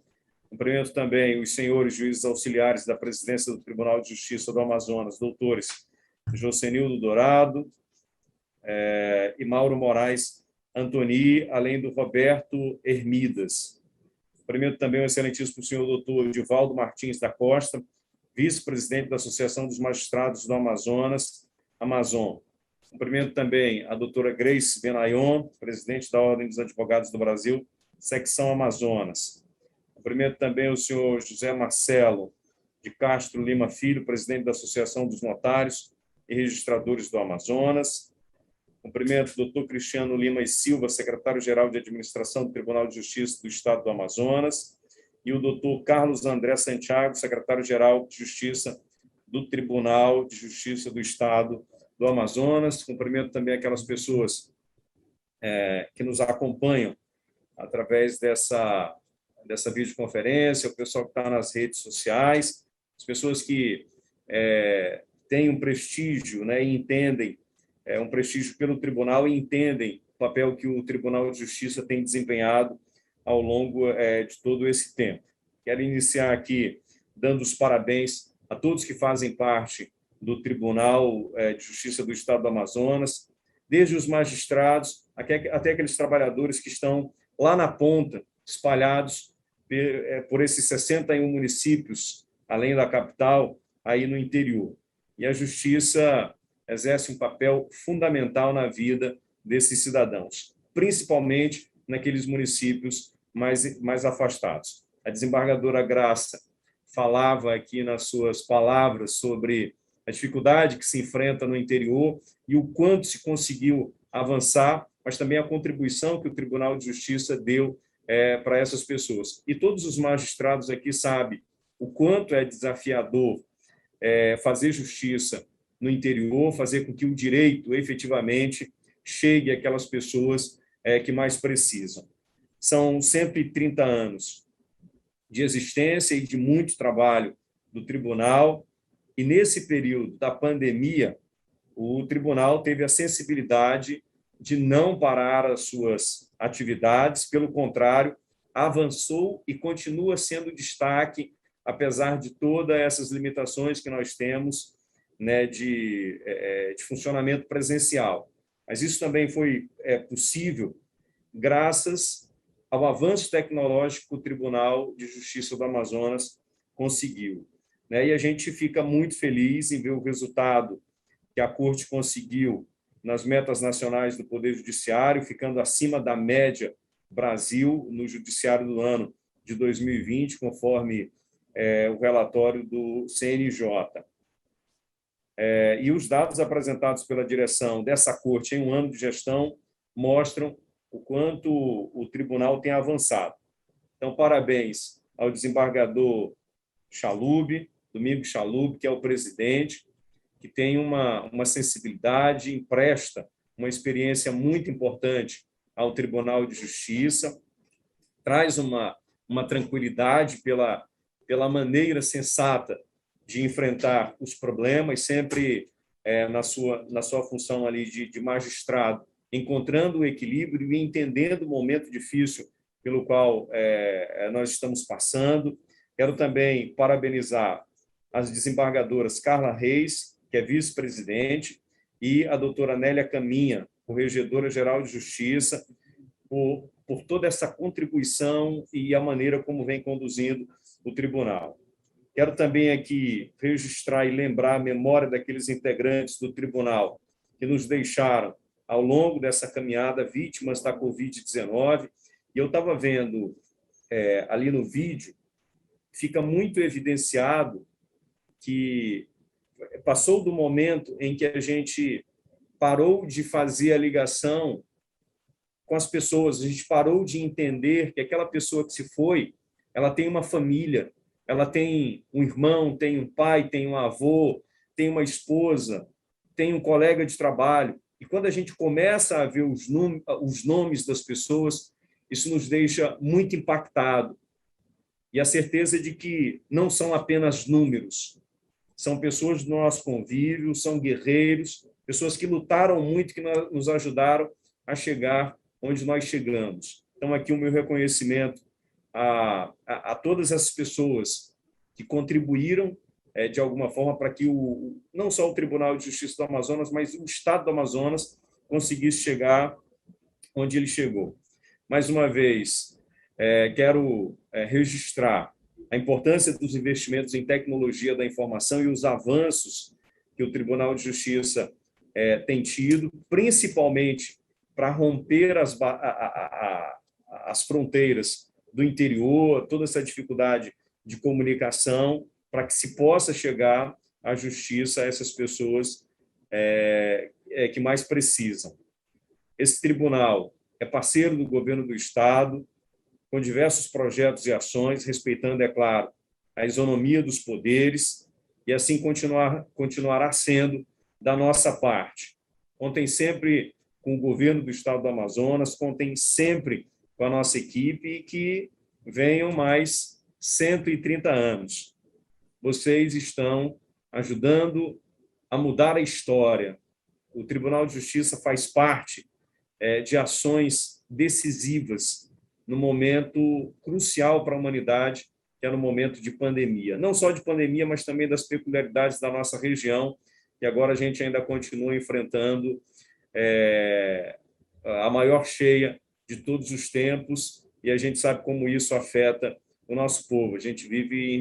Cumprimento também os senhores juízes auxiliares da presidência do Tribunal de Justiça do Amazonas, doutores Josenildo Dourado e Mauro Moraes Antoni, além do Roberto Hermidas. Cumprimento também o excelentíssimo senhor doutor Divaldo Martins da Costa, vice-presidente da Associação dos Magistrados do Amazonas, Amazon. Cumprimento também a doutora Grace Benayon, presidente da Ordem dos Advogados do Brasil, secção Amazonas. Cumprimento também o senhor José Marcelo de Castro Lima Filho, presidente da Associação dos Notários e Registradores do Amazonas. Cumprimento o doutor Cristiano Lima e Silva, secretário-geral de Administração do Tribunal de Justiça do Estado do Amazonas, e o doutor Carlos André Santiago, secretário-geral de Justiça do Tribunal de Justiça do Estado do Amazonas. Cumprimento também aquelas pessoas que nos acompanham através dessa videoconferência, o pessoal que está nas redes sociais, as pessoas que têm um prestígio, né, e entendem um prestígio pelo tribunal e entendem o papel que o Tribunal de Justiça tem desempenhado ao longo de todo esse tempo. Quero iniciar aqui dando os parabéns a todos que fazem parte do Tribunal de Justiça do Estado do Amazonas, desde os magistrados até aqueles trabalhadores que estão lá na ponta, espalhados por esses 61 municípios, além da capital, aí no interior. E a Justiça exerce um papel fundamental na vida desses cidadãos, principalmente naqueles municípios mais afastados. A desembargadora Graça falava aqui nas suas palavras sobre a dificuldade que se enfrenta no interior e o quanto se conseguiu avançar, mas também a contribuição que o Tribunal de Justiça deu para essas pessoas. E todos os magistrados aqui sabem o quanto é desafiador fazer justiça no interior, fazer com que o direito efetivamente chegue àquelas pessoas que mais precisam. São 130 anos de existência e de muito trabalho do tribunal, e nesse período da pandemia, o tribunal teve a sensibilidade de não parar as suas atividades, pelo contrário, avançou e continua sendo destaque, apesar de todas essas limitações que nós temos, né, de funcionamento presencial. Mas isso também foi possível graças ao avanço tecnológico que o Tribunal de Justiça do Amazonas conseguiu. E a gente fica muito feliz em ver o resultado que a Corte conseguiu nas metas nacionais do Poder Judiciário, ficando acima da média Brasil no Judiciário do ano de 2020, conforme o relatório do CNJ. E os dados apresentados pela direção dessa Corte em um ano de gestão mostram o quanto o tribunal tem avançado. Então, parabéns ao desembargador Chalub, Domingos Chalub, que é o presidente, que tem uma sensibilidade, empresta uma experiência muito importante ao Tribunal de Justiça, traz uma tranquilidade pela maneira sensata de enfrentar os problemas, sempre na sua função ali de magistrado, encontrando o equilíbrio e entendendo o momento difícil pelo qual nós estamos passando. Quero também parabenizar as desembargadoras Carla Reis, que é vice-presidente, e a doutora Nélia Caminha, corregedora-geral de Justiça, por toda essa contribuição e a maneira como vem conduzindo o tribunal. Quero também aqui registrar e lembrar a memória daqueles integrantes do tribunal que nos deixaram ao longo dessa caminhada vítimas da Covid-19. E eu estava vendo ali no vídeo, fica muito evidenciado que passou do momento em que a gente parou de fazer a ligação com as pessoas, a gente parou de entender que aquela pessoa que se foi, ela tem uma família, ela tem um irmão, tem um pai, tem um avô, tem uma esposa, tem um colega de trabalho. E quando a gente começa a ver os nomes das pessoas, isso nos deixa muito impactado. E a certeza de que não são apenas números, são pessoas do nosso convívio, são guerreiros, pessoas que lutaram muito, que nos ajudaram a chegar onde nós chegamos. Então, aqui o meu reconhecimento a todas essas pessoas que contribuíram de alguma forma para que não só o Tribunal de Justiça do Amazonas, mas o Estado do Amazonas conseguisse chegar onde ele chegou. Mais uma vez, quero registrar a importância dos investimentos em tecnologia da informação e os avanços que o Tribunal de Justiça tem tido, principalmente para romper as fronteiras do interior, toda essa dificuldade de comunicação, para que se possa chegar à justiça a essas pessoas que mais precisam. Esse tribunal é parceiro do governo do Estado, com diversos projetos e ações, respeitando, é claro, a isonomia dos poderes, e assim continuará sendo da nossa parte. Contem sempre com o governo do Estado do Amazonas, contem sempre com a nossa equipe e que venham mais 130 anos. Vocês estão ajudando a mudar a história o Tribunal de Justiça faz parte de ações decisivas no momento crucial para a humanidade, que é no momento de pandemia. Não só de pandemia, mas também das peculiaridades da nossa região, e agora a gente ainda continua enfrentando a maior cheia de todos os tempos, e a gente sabe como isso afeta o nosso povo. A gente vive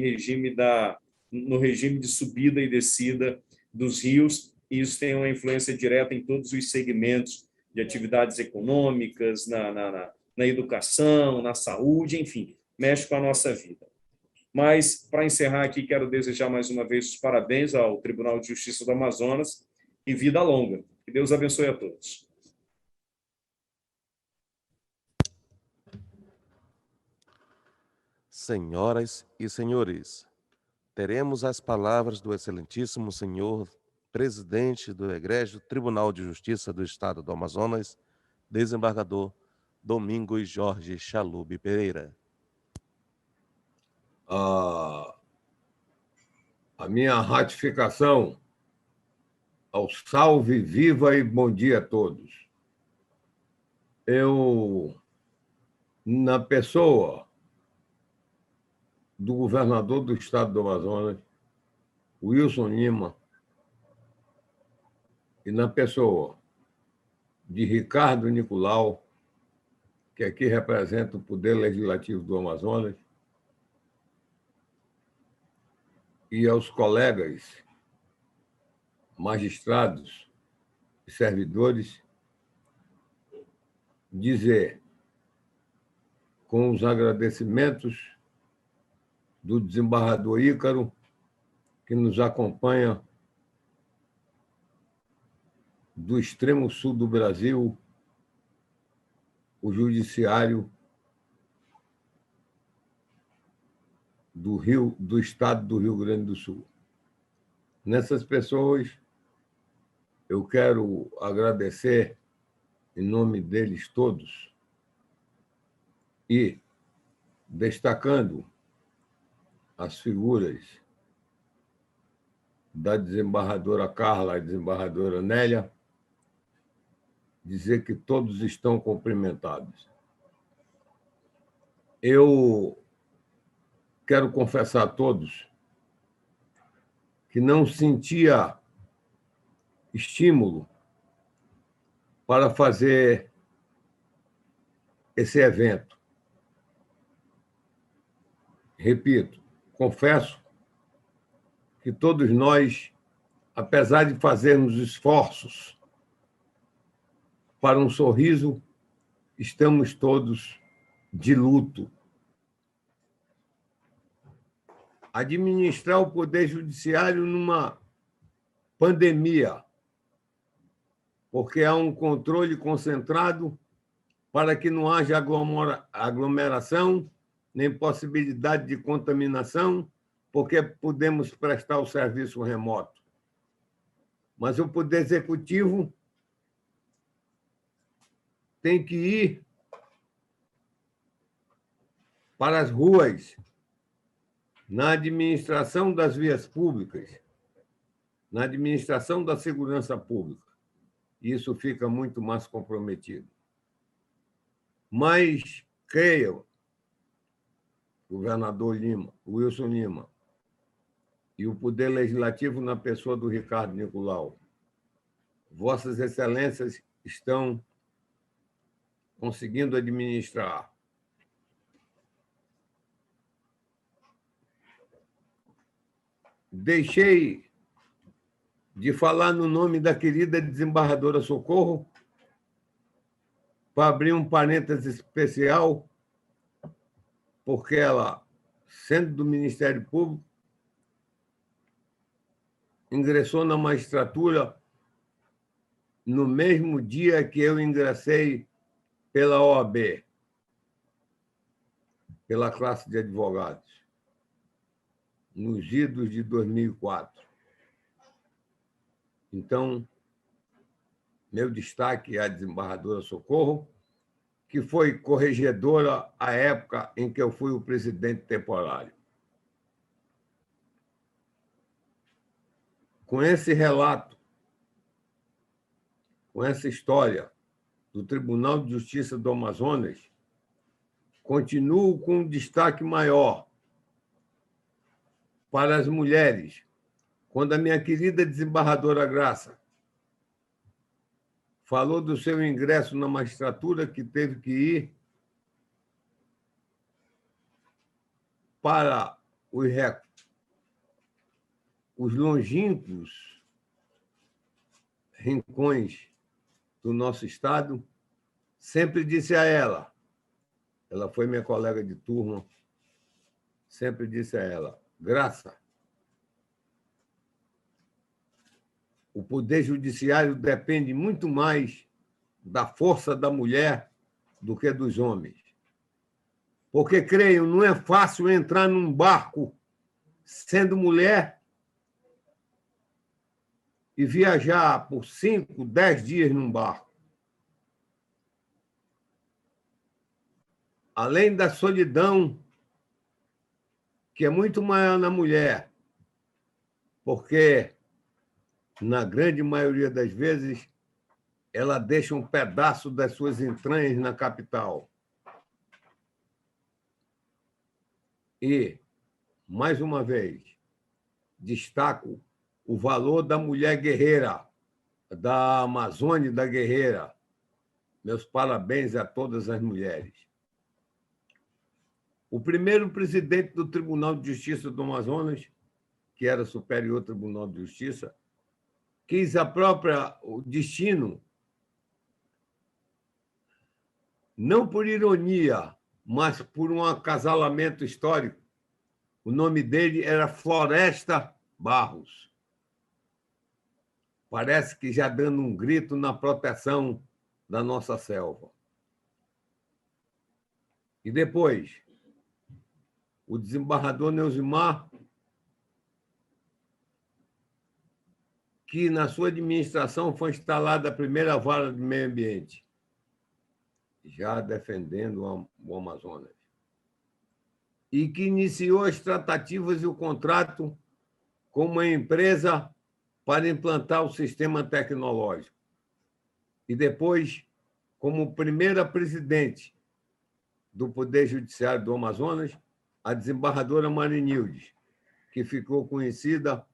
no regime de subida e descida dos rios, e isso tem uma influência direta em todos os segmentos de atividades econômicas, na educação, na saúde, enfim, mexe com a nossa vida. Mas, para encerrar aqui, quero desejar mais uma vez os parabéns ao Tribunal de Justiça do Amazonas e vida longa. Que Deus abençoe a todos.
Senhoras e senhores, teremos as palavras do excelentíssimo senhor presidente do Egrégio Tribunal de Justiça do Estado do Amazonas, desembargador Domingos Jorge Chalub Pereira.
A minha ratificação ao salve, viva e bom dia a todos. Eu, na pessoa do governador do Estado do Amazonas, Wilson Lima, e na pessoa de Ricardo Nicolau, que aqui representa o Poder Legislativo do Amazonas, e aos colegas magistrados e servidores, dizer, com os agradecimentos do desembargador Ícaro, que nos acompanha do extremo sul do Brasil, o judiciário do estado do Rio Grande do Sul. Nessas pessoas, eu quero agradecer em nome deles todos e destacando as figuras da desembargadora Carla e desembargadora Nélia, dizer que todos estão cumprimentados. Eu quero confessar a todos que não sentia estímulo para fazer esse evento. Repito, confesso que todos nós, apesar de fazermos esforços para um sorriso, estamos todos de luto. Administrar o Poder Judiciário numa pandemia, porque há um controle concentrado para que não haja aglomeração, nem possibilidade de contaminação, porque podemos prestar o serviço remoto. Mas o Poder Executivo tem que ir para as ruas, na administração das vias públicas, na administração da segurança pública. Isso fica muito mais comprometido. Mas, creio, governador Lima, Wilson Lima, e o Poder Legislativo na pessoa do Ricardo Nicolau, Vossas Excelências estão conseguindo administrar. Deixei de falar no nome da querida desembargadora Socorro para abrir um parênteses especial, porque ela, sendo do Ministério Público, ingressou na magistratura no mesmo dia que eu ingressei pela OAB, pela classe de advogados, nos idos de 2004. Então, meu destaque é a desembargadora Socorro, que foi corregedora à época em que eu fui o presidente temporário. Com esse relato com essa história do Tribunal de Justiça do Amazonas, continuo com um destaque maior para as mulheres, quando a minha querida desembargadora Graça falou do seu ingresso na magistratura, que teve que ir para os longínquos rincões do nosso Estado, sempre disse a ela foi minha colega de turma, sempre disse a ela: Graça, o Poder Judiciário depende muito mais da força da mulher do que dos homens. Porque, creio, não é fácil entrar num barco sendo mulher e viajar por 5, 10 dias num barco. Além da solidão, que é muito maior na mulher, porque, na grande maioria das vezes, ela deixa um pedaço das suas entranhas na capital. E, mais uma vez, destaco o valor da mulher guerreira, da Amazônia da guerreira. Meus parabéns a todas as mulheres. O primeiro presidente do Tribunal de Justiça do Amazonas, que era Superior Tribunal de Justiça, quis o destino, não por ironia, mas por um acasalamento histórico. O nome dele era Floresta Barros. Parece que já dando um grito na proteção da nossa selva. E depois, o desembargador Neusimar, que na sua administração foi instalada a primeira vara de meio ambiente, já defendendo o Amazonas, e que iniciou as tratativas e o contrato com uma empresa para implantar o sistema tecnológico. E depois, como primeira presidente do Poder Judiciário do Amazonas, a desembargadora Marinildes, que ficou conhecida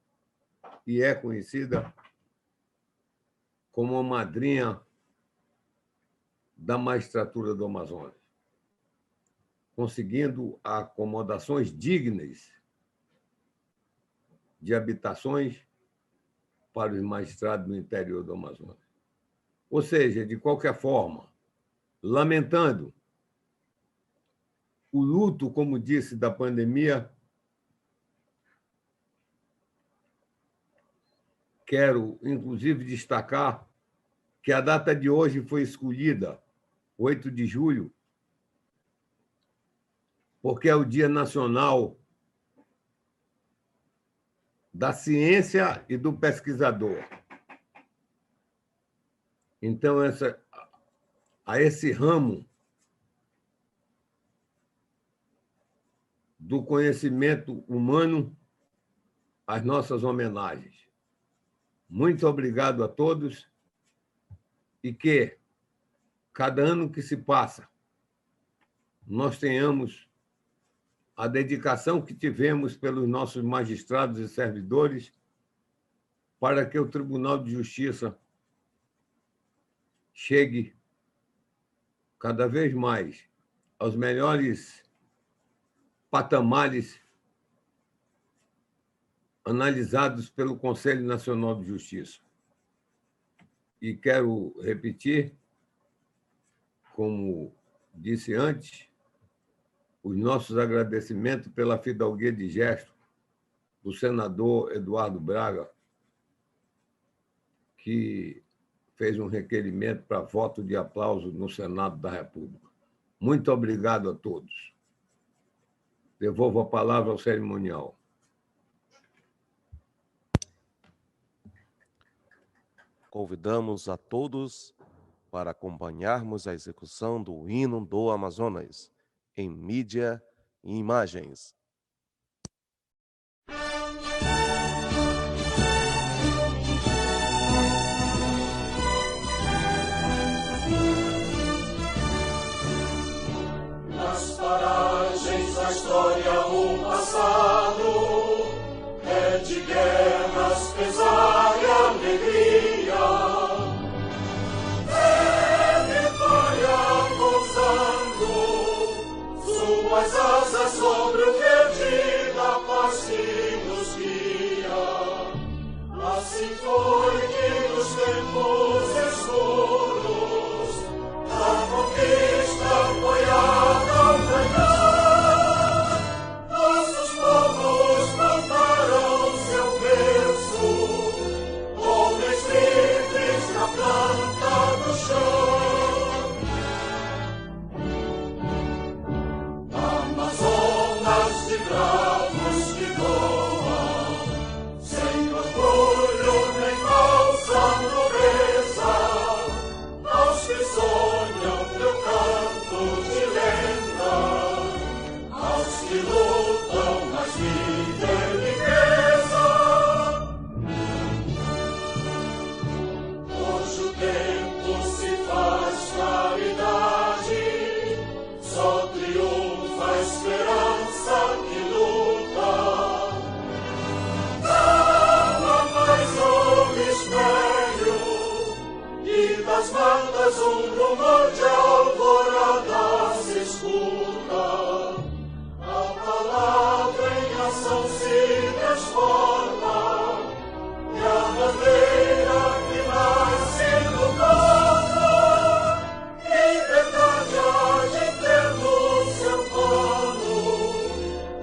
e é conhecida como a madrinha da magistratura do Amazonas, conseguindo acomodações dignas de habitações para os magistrados no interior do Amazonas. Ou seja, de qualquer forma, lamentando o luto, como disse, da pandemia, quero, inclusive, destacar que a data de hoje foi escolhida, 8 de julho, porque é o Dia Nacional da Ciência e do Pesquisador. Então, a esse ramo do conhecimento humano, as nossas homenagens. Muito obrigado a todos e que, cada ano que se passa, nós tenhamos a dedicação que tivemos pelos nossos magistrados e servidores para que o Tribunal de Justiça chegue cada vez mais aos melhores patamares analisados pelo Conselho Nacional de Justiça. E quero repetir, como disse antes, os nossos agradecimentos pela fidalguia de gesto do senador Eduardo Braga, que fez um requerimento para voto de aplauso no Senado da República. Muito obrigado a todos. Devolvo a palavra ao cerimonial.
Convidamos a todos para acompanharmos a execução do Hino do Amazonas, em mídia e imagens.
história o passado é de guerras, pesar e alegria. É vitória pousando suas asas sobre o verde da paz que nos guia. Assim foi que nos tempos escuros a conquista foi a campanhar. Nossos povos plantaram seu berço, homens livres na planta do chão. Amazonas de bravos que voam, sem orgulho nem falsa nobreza, aos que sonham teu canto de lenda, aos que lutam mais vida e riqueza. Hoje o tempo se faz claridade, só triunfa a esperança que luta. Não há mais homens velhos, e das matas rumor de alvorada se escuta. A palavra em ação se transforma, e a bandeira que nasce no campo, liberdade há de ter no seu plano,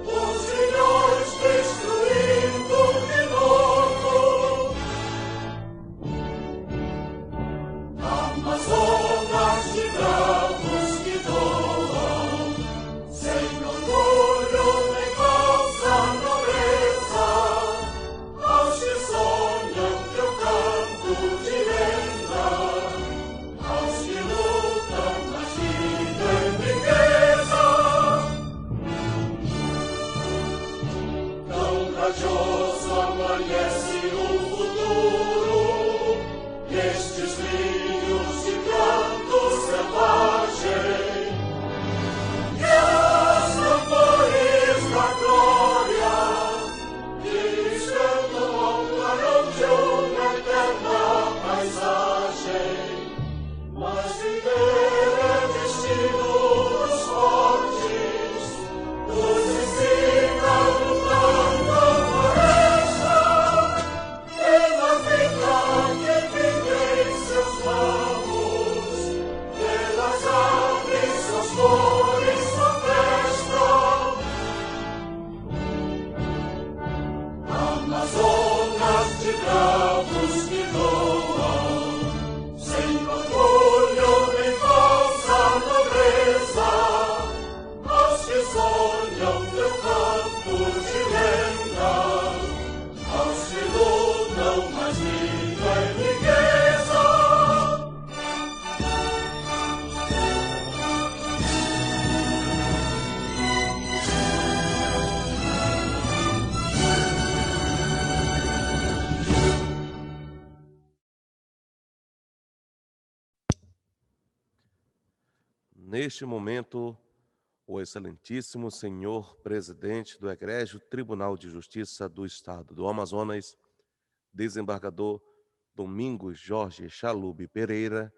os milhões destruindo de novo. Amazonas de bravos que voam, sem orgulho nem falsa nobreza, aos que sonham teu canto de lenda, aos que lutam na vida e riqueza. Tão radioso amanhece o futuro, nestes linhos de canto selvagem, e os tambores da glória que cantam ao clarão de uma eterna paisagem. Mas viver é destino dos fortes, nos ensina a lutar na floresta, pela vida que vive em seus ramos, pelas árvores, suas flores, sua festa. Amazonas de bravos que voam, sem orgulho nem falsa nobreza, aos que sonham teu canto de lenda, aos que lutam mais vida e riqueza.
Neste momento, o excelentíssimo senhor presidente do Egrégio Tribunal de Justiça do Estado do Amazonas, desembargador Domingos Jorge Chalub Pereira,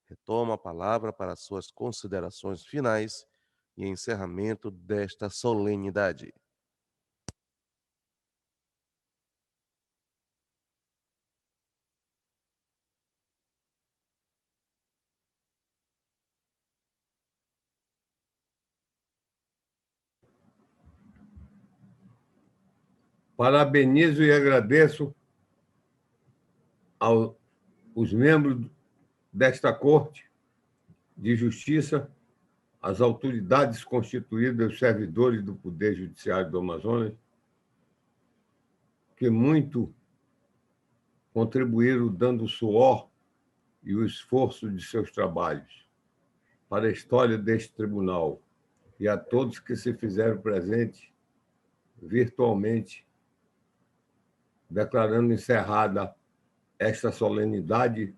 retoma a palavra para suas considerações finais e encerramento desta solenidade.
Parabenizo e agradeço aos membros desta Corte de Justiça, às autoridades constituídas, os servidores do Poder Judiciário do Amazonas, que muito contribuíram dando o suor e o esforço de seus trabalhos para a história deste tribunal, e a todos que se fizeram presentes virtualmente, declarando encerrada esta solenidade